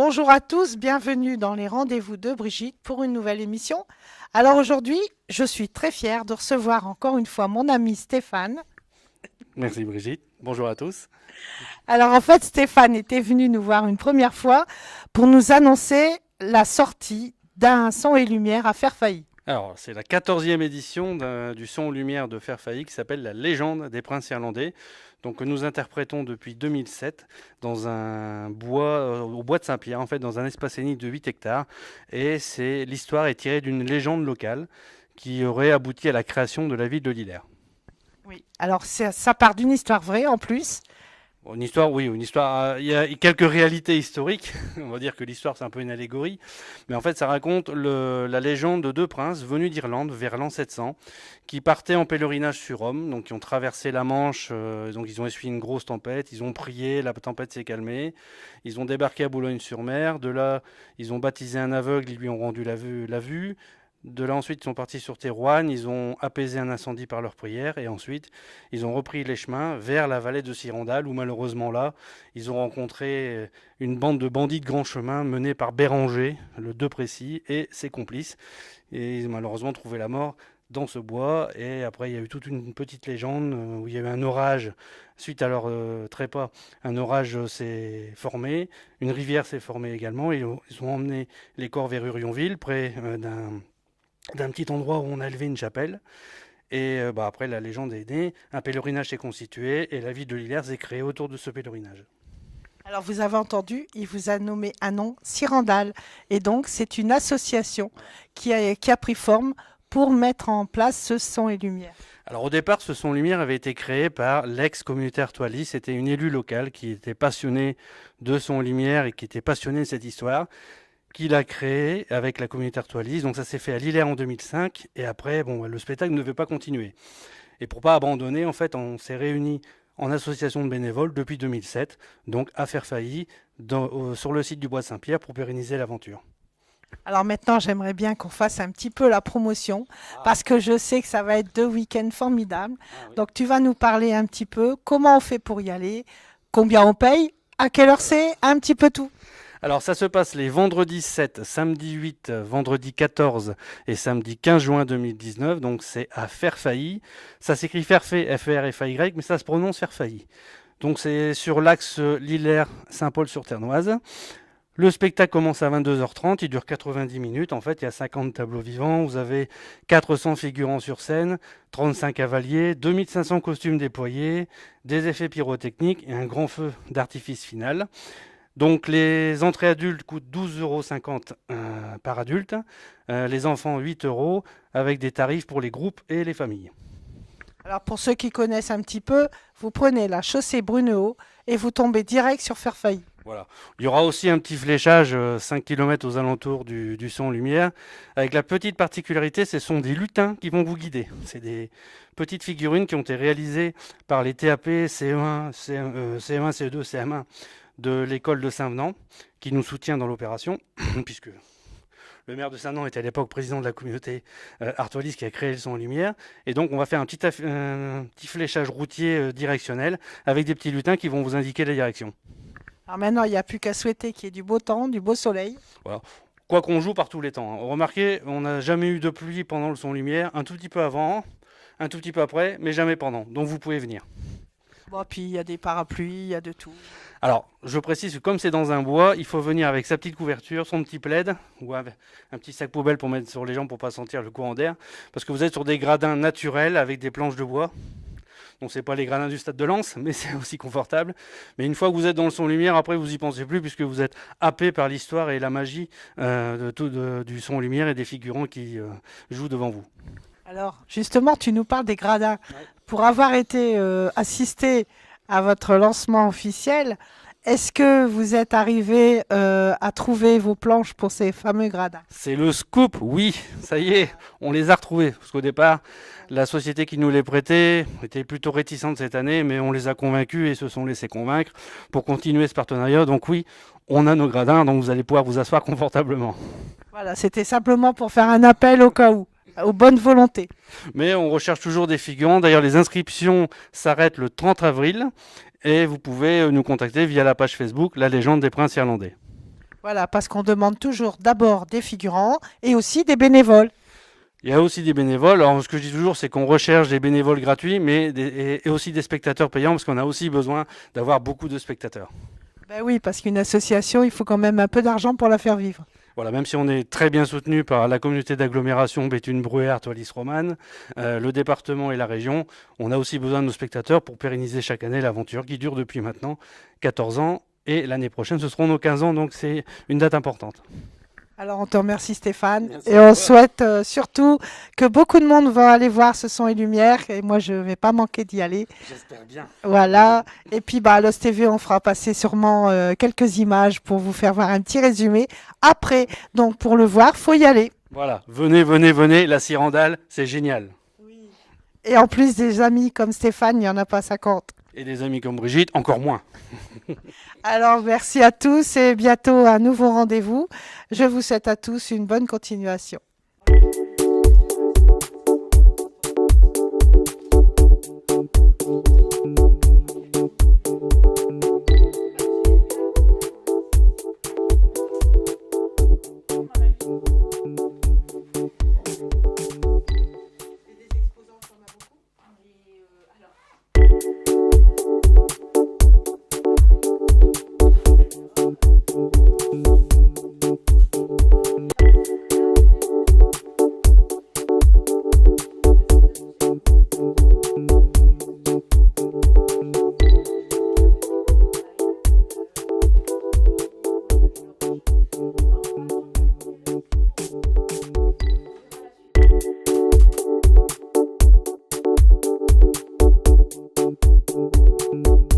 Bonjour à tous, bienvenue dans les rendez-vous de Brigitte pour une nouvelle émission. Alors aujourd'hui, je suis très fière de recevoir encore une fois mon ami Stéphane. Merci Brigitte. Bonjour à tous. Alors en fait, Stéphane était venu nous voir une première fois pour nous annoncer la sortie d'un son et lumière à faire failli. Alors, c'est la 14e édition du son lumière de Faire Failli qui s'appelle La légende des princes irlandais. Donc, que nous interprétons depuis 2007 dans un bois, au bois de Saint-Pierre, en fait, dans un espace scénique de 8 hectares. Et l'histoire est tirée d'une légende locale qui aurait abouti à la création de la ville de Lillers. Oui. Alors ça part d'une histoire vraie en plus. Bon, une histoire, oui, une histoire. Il y a quelques réalités historiques. On va dire que l'histoire, c'est un peu une allégorie. Mais en fait, ça raconte la légende de deux princes venus d'Irlande vers l'an 700 qui partaient en pèlerinage sur Rome. Donc, ils ont traversé la Manche. Donc, ils ont essuyé une grosse tempête. Ils ont prié. La tempête s'est calmée. Ils ont débarqué à Boulogne-sur-Mer. De là, ils ont baptisé un aveugle. Ils lui ont rendu la vue. De là, ensuite, ils sont partis sur Thérouanne, ils ont apaisé un incendie par leur prière, et ensuite, ils ont repris les chemins vers la vallée de Sirandal, où malheureusement là, ils ont rencontré une bande de bandits de grand chemin menée par Béranger, le De Précy, et ses complices. Et ils ont malheureusement trouvé la mort dans ce bois, et après, il y a eu toute une petite légende où il y a eu un orage, suite à leur trépas, un orage s'est formé, une rivière s'est formée également, et ils ont emmené les corps vers Urionville, près d'un petit endroit où on a élevé une chapelle. Et après, la légende est née, un pèlerinage s'est constitué et la ville de Lillers s'est créée autour de ce pèlerinage. Alors vous avez entendu, il vous a nommé un nom, Sirandal. Et donc c'est une association qui a pris forme pour mettre en place ce son et lumière. Alors au départ, ce son lumière avait été créé par l'ex-communautaire Toily. C'était une élue locale qui était passionnée de son lumière et qui était passionnée de cette histoire, qui l'a créé avec la communauté artoise. Donc ça s'est fait à Lillers en 2005 et après bon, le spectacle ne devait pas continuer. Et pour pas abandonner, en fait, on s'est réunis en association de bénévoles depuis 2007, donc à Faire Failli, sur le site du Bois de Saint-Pierre pour pérenniser l'aventure. Alors maintenant, j'aimerais bien qu'on fasse un petit peu la promotion parce que je sais que ça va être deux week-ends formidables. Ah oui. Donc tu vas nous parler un petit peu comment on fait pour y aller, combien on paye, à quelle heure c'est, un petit peu tout. Alors ça se passe les vendredis 7, samedi 8, vendredi 14 et samedi 15 juin 2019, donc c'est à Faire Failli. Ça s'écrit Fairfait, F-R-F-A-Y, mais ça se prononce Faire Failli. Donc c'est sur l'axe Lillers-Saint-Paul-sur-Ternoise. Le spectacle commence à 22h30, il dure 90 minutes. En fait, il y a 50 tableaux vivants, vous avez 400 figurants sur scène, 35 cavaliers, 2500 costumes déployés, des effets pyrotechniques et un grand feu d'artifice final. Donc les entrées adultes coûtent 12,50 € par adulte, les enfants 8 euros, avec des tarifs pour les groupes et les familles. Alors pour ceux qui connaissent un petit peu, vous prenez la chaussée Brunehaut et vous tombez direct sur Fairfax. Voilà. Il y aura aussi un petit fléchage 5 km aux alentours du son lumière, avec la petite particularité, ce sont des lutins qui vont vous guider. C'est des petites figurines qui ont été réalisées par les TAP, CE1, CE1, CE2, CM1 de l'école de Saint-Venant, qui nous soutient dans l'opération, puisque le maire de Saint-Venant était à l'époque président de la communauté Artois qui a créé le son en lumière. Et donc on va faire un petit fléchage routier directionnel avec des petits lutins qui vont vous indiquer la direction. Alors maintenant, il n'y a plus qu'à souhaiter qu'il y ait du beau temps, du beau soleil. Voilà. Quoi qu'on joue par tous les temps. Remarquez, on n'a jamais eu de pluie pendant le son lumière, un tout petit peu avant, un tout petit peu après, mais jamais pendant. Donc vous pouvez venir. Bon, puis il y a des parapluies, il y a de tout. Alors, je précise que comme c'est dans un bois, il faut venir avec sa petite couverture, son petit plaid, ou avec un petit sac poubelle pour mettre sur les jambes pour pas sentir le courant d'air, parce que vous êtes sur des gradins naturels avec des planches de bois. Donc c'est pas les gradins du stade de Lens, mais c'est aussi confortable. Mais une fois que vous êtes dans le son lumière, après vous y pensez plus puisque vous êtes happé par l'histoire et la magie du son lumière et des figurants qui jouent devant vous. Alors, justement, tu nous parles des gradins. Ouais. Pour avoir été assisté à votre lancement officiel, est-ce que vous êtes arrivé à trouver vos planches pour ces fameux gradins? C'est le scoop, oui, ça y est, on les a retrouvés. Parce qu'au départ, la société qui nous les prêtait était plutôt réticente cette année, mais on les a convaincus et se sont laissés convaincre pour continuer ce partenariat. Donc oui, on a nos gradins, donc vous allez pouvoir vous asseoir confortablement. Voilà, c'était simplement pour faire un appel au cas où, aux bonnes volontés. Mais on recherche toujours des figurants. D'ailleurs, les inscriptions s'arrêtent le 30 avril et vous pouvez nous contacter via la page Facebook La Légende des Princes Irlandais. Voilà, parce qu'on demande toujours d'abord des figurants et aussi des bénévoles. Il y a aussi des bénévoles. Alors, ce que je dis toujours, c'est qu'on recherche des bénévoles gratuits, mais et aussi des spectateurs payants, parce qu'on a aussi besoin d'avoir beaucoup de spectateurs. Ben oui, parce qu'une association, il faut quand même un peu d'argent pour la faire vivre. Voilà, même si on est très bien soutenu par la communauté d'agglomération Béthune-Bruyères, Wallis-Romane, le département et la région, on a aussi besoin de nos spectateurs pour pérenniser chaque année l'aventure qui dure depuis maintenant 14 ans. Et l'année prochaine, ce seront nos 15 ans, donc c'est une date importante. Alors on te remercie Stéphane Merci et à on toi. souhaite surtout que beaucoup de monde va aller voir Ce Son et Lumière et moi je vais pas manquer d'y aller. J'espère bien. Voilà. Et puis bah, à Lost TV, on fera passer sûrement quelques images pour vous faire voir un petit résumé. Après, donc pour le voir, faut y aller. Voilà, venez, venez, venez, la Cyrandale, c'est génial. Et en plus des amis comme Stéphane, il n'y en a pas 50. Et des amis comme Brigitte, encore moins. Alors merci à tous et bientôt un nouveau rendez-vous. Je vous souhaite à tous une bonne continuation. Thank you.